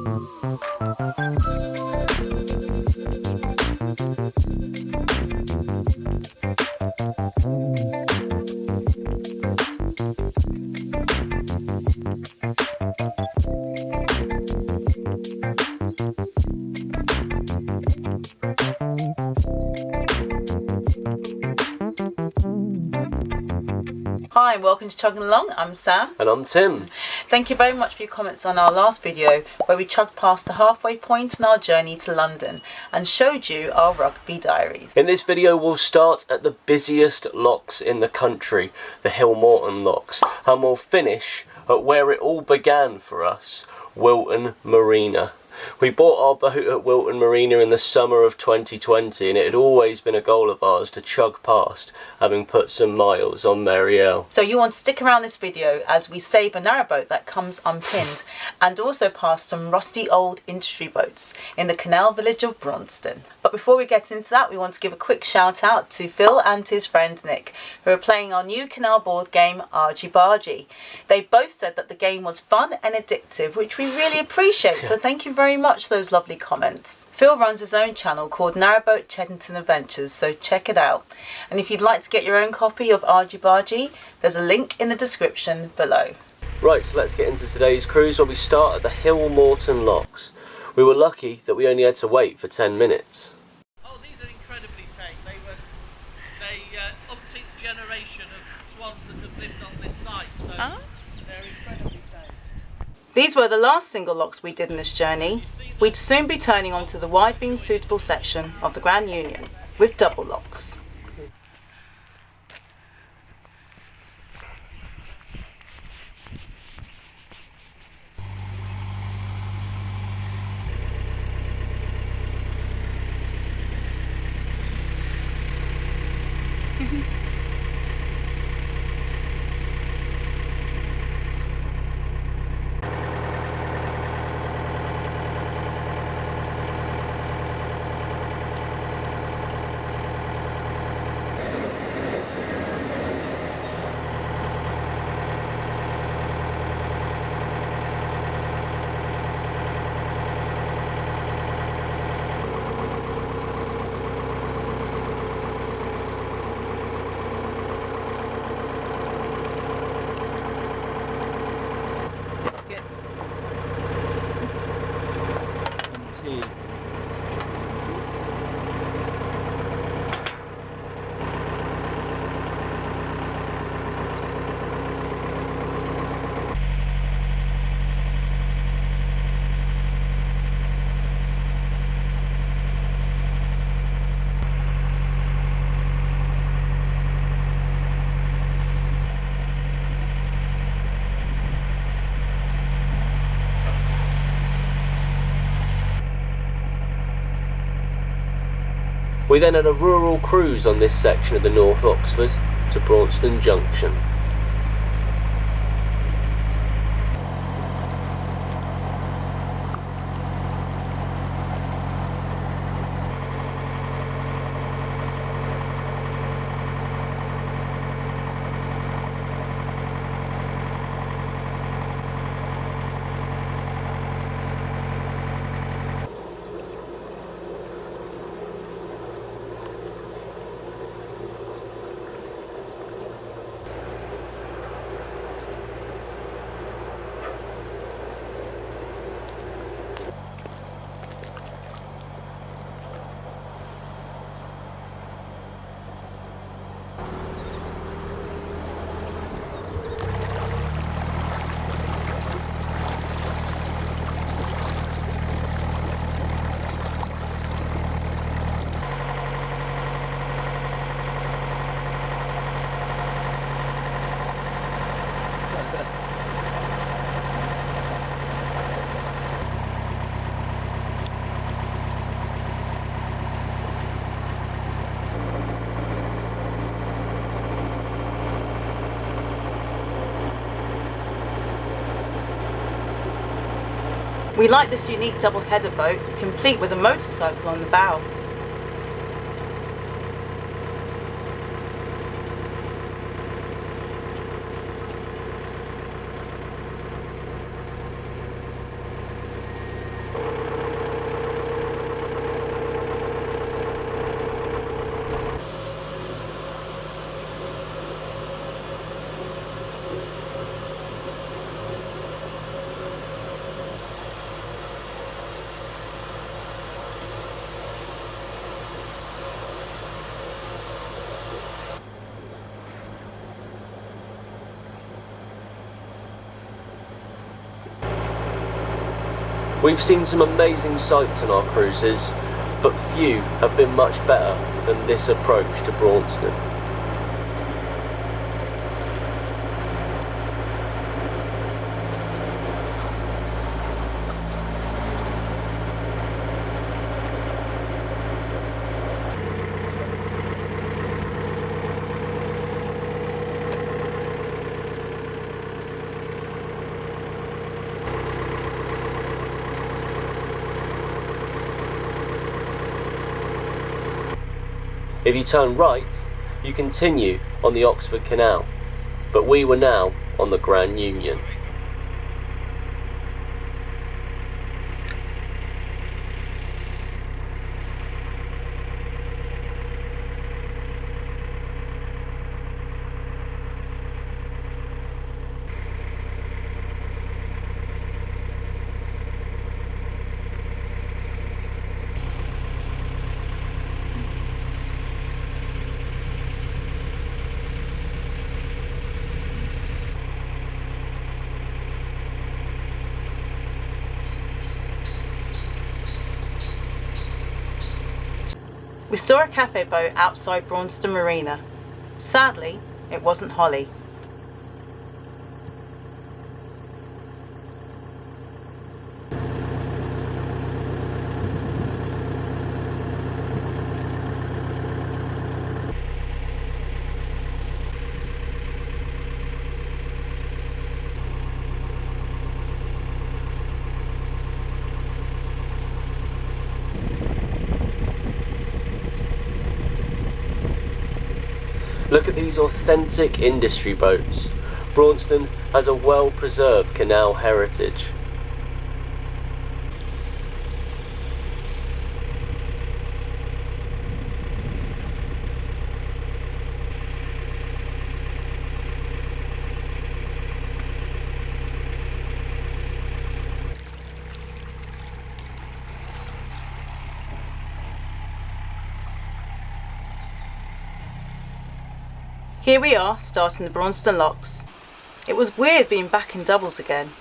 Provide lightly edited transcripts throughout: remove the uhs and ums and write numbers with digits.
Hi and welcome to Chugging Along. I'm Sam. And I'm Tim. Thank you very much for your comments on our last video where we chugged past the halfway point in our journey to London and showed you our rugby diaries. In this video we'll start at the busiest locks in the country, the Hillmorton Locks, and we'll finish at where it all began for us, Whilton Marina. We bought our boat at Whilton Marina in the summer of 2020 and it had always been a goal of ours to chug past, having put some miles on Mary L. So you want to stick around this video as we save a narrowboat that comes unpinned and also past some rusty old industry boats in the canal village of Braunston. But before we get into that, we want to give a quick shout out to Phil and his friend Nick, who are playing our new canal board game Argy Bargy. They both said that the game was fun and addictive, which we really appreciate, so thank you very much for those lovely comments. Phil runs his own channel called Narrowboat Cheddington Adventures, so check it out. And if you'd like to get your own copy of Argy Bargy, there's a link in the description below. Right, so let's get into today's cruise where we start at the Hillmorton Locks. We were lucky that we only had to wait for 10 minutes. Oh, these are incredibly tame. They umpteenth generation of swans that have lived on this site, so they're incredibly tame. These were the last single locks we did in this journey. We'd soon be turning onto the wide beam suitable section of the Grand Union with double locks. We then had a rural cruise on this section of the North Oxford to Braunston Junction. We like this unique double-header boat, complete with a motorcycle on the bow. We've seen some amazing sights on our cruises, but few have been much better than this approach to Braunston. If you turn right, you continue on the Oxford Canal, but we were now on the Grand Union. We saw a cafe boat outside Braunston Marina. Sadly, it wasn't Holly. Look at these authentic industry boats. Braunston has a well-preserved canal heritage. Here we are, starting the Braunston Locks. It was weird being back in doubles again.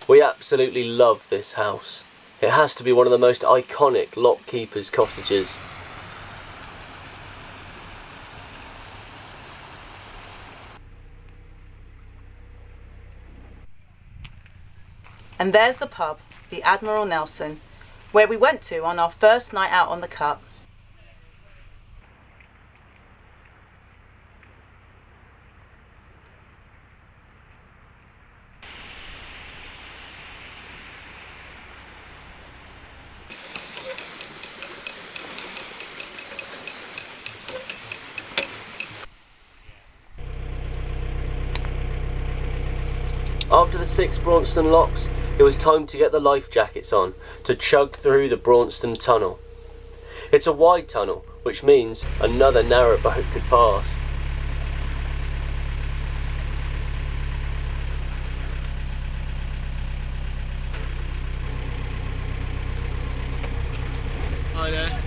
We absolutely love this house. It has to be one of the most iconic lock keepers' cottages. And there's the pub, the Admiral Nelson, where we went to on our first night out on the Cup. After the 6 Braunston Locks, it was time to get the life jackets on to chug through the Braunston Tunnel. It's a wide tunnel, which means another narrowboat could pass. Hi there.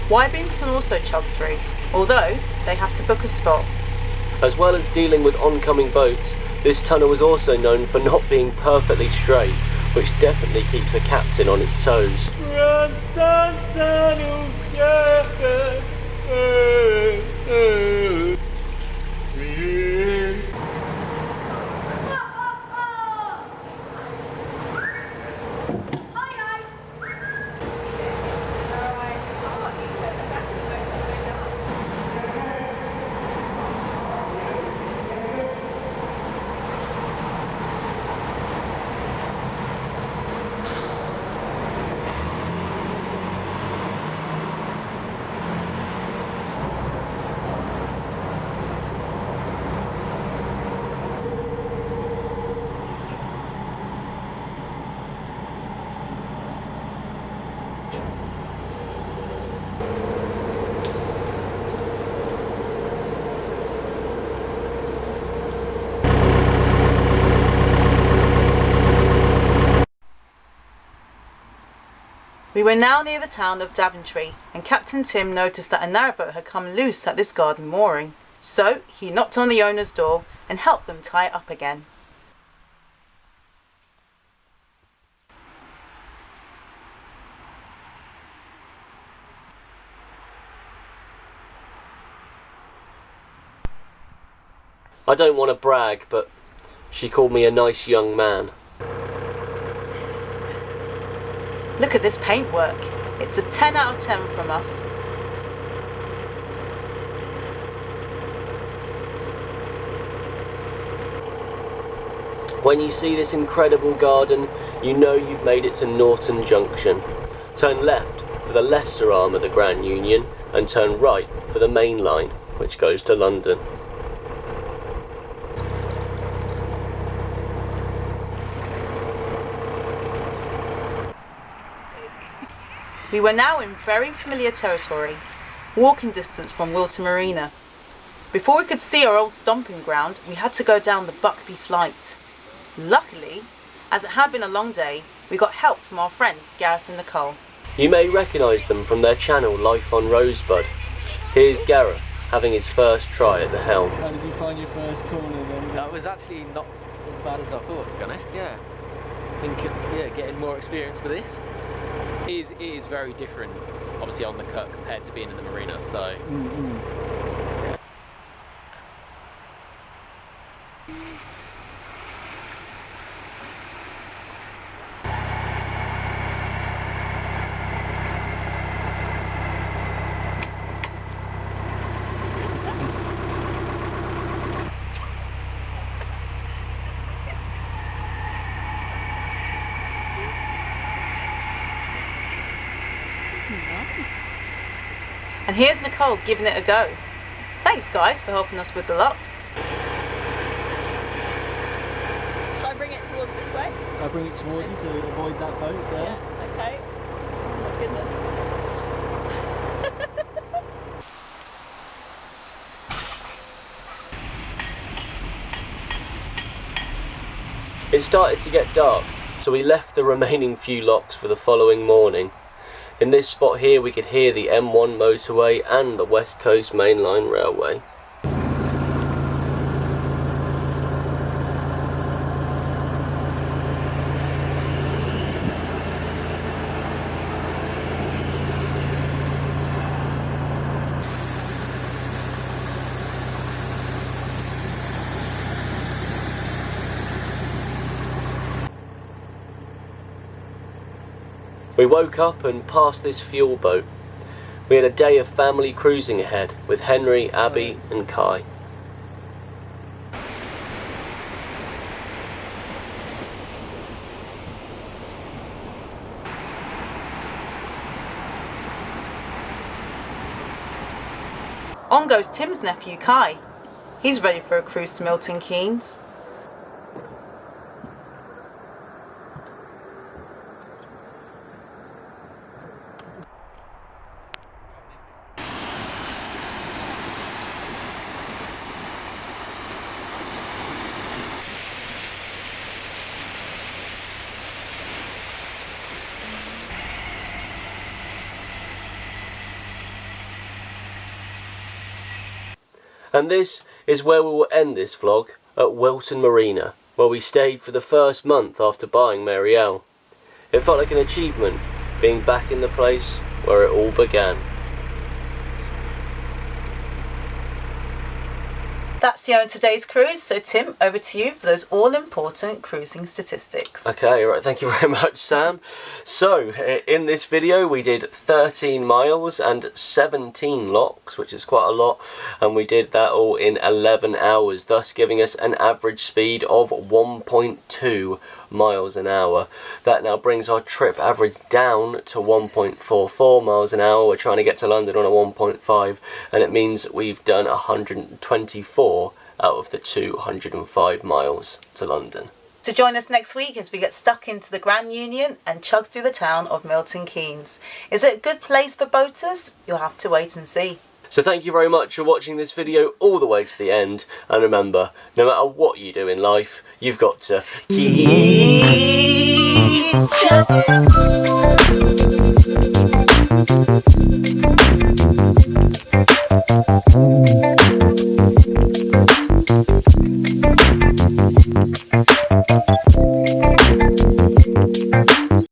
Y-beams can also chug through, although they have to book a spot. As well as dealing with oncoming boats, this tunnel is also known for not being perfectly straight, which definitely keeps a captain on his toes. Braunston Tunnel, yeah. We were now near the town of Daventry, and Captain Tim noticed that a narrowboat had come loose at this garden mooring. So he knocked on the owner's door and helped them tie it up again. I don't want to brag, but she called me a nice young man. Look at this paintwork. It's a 10 out of 10 from us. When you see this incredible garden, you know you've made it to Norton Junction. Turn left for the lesser arm of the Grand Union and turn right for the main line, which goes to London. We were now in very familiar territory, walking distance from Whilton Marina. Before we could see our old stomping ground, we had to go down the Buckby flight. Luckily, as it had been a long day, we got help from our friends Gareth and Nicole. You may recognise them from their channel Life on Rosebud. Here's Gareth having his first try at the helm. How did you find your first corner then? That was actually not as bad as I thought, to be honest, yeah. I think, getting more experience with this is very different, obviously on the cut compared to being in the marina, so... Yeah. And here's Nicole giving it a go. Thanks guys for helping us with the locks. Shall I bring it towards this way? I bring it towards you to avoid that boat there. Yeah, okay. Oh my goodness. It started to get dark, so we left the remaining few locks for the following morning. In this spot here we could hear the M1 motorway and the West Coast Main Line Railway. We woke up and passed this fuel boat. We had a day of family cruising ahead with Henry, Abby and Kai. On goes Tim's nephew Kai. He's ready for a cruise to Milton Keynes. And this is where we will end this vlog, at Whilton Marina, where we stayed for the first month after buying Mary L. It felt like an achievement, being back in the place where it all began. That's the end of today's cruise, so Tim, over to you for those all-important cruising statistics. Okay, right, thank you very much, Sam. So, in this video we did 13 miles and 17 locks, which is quite a lot, and we did that all in 11 hours, thus giving us an average speed of 1.2 miles an hour. That now brings our trip average down to 1.44 miles an hour. We're trying to get to London on a 1.5, and it means we've done 124 out of the 205 miles to London. So join us next week as we get stuck into the Grand Union and chug through the town of Milton Keynes. Is it a good place for boaters? You'll have to wait and see. So thank you very much for watching this video all the way to the end, and remember, no matter what you do in life, you've got to keep chugging.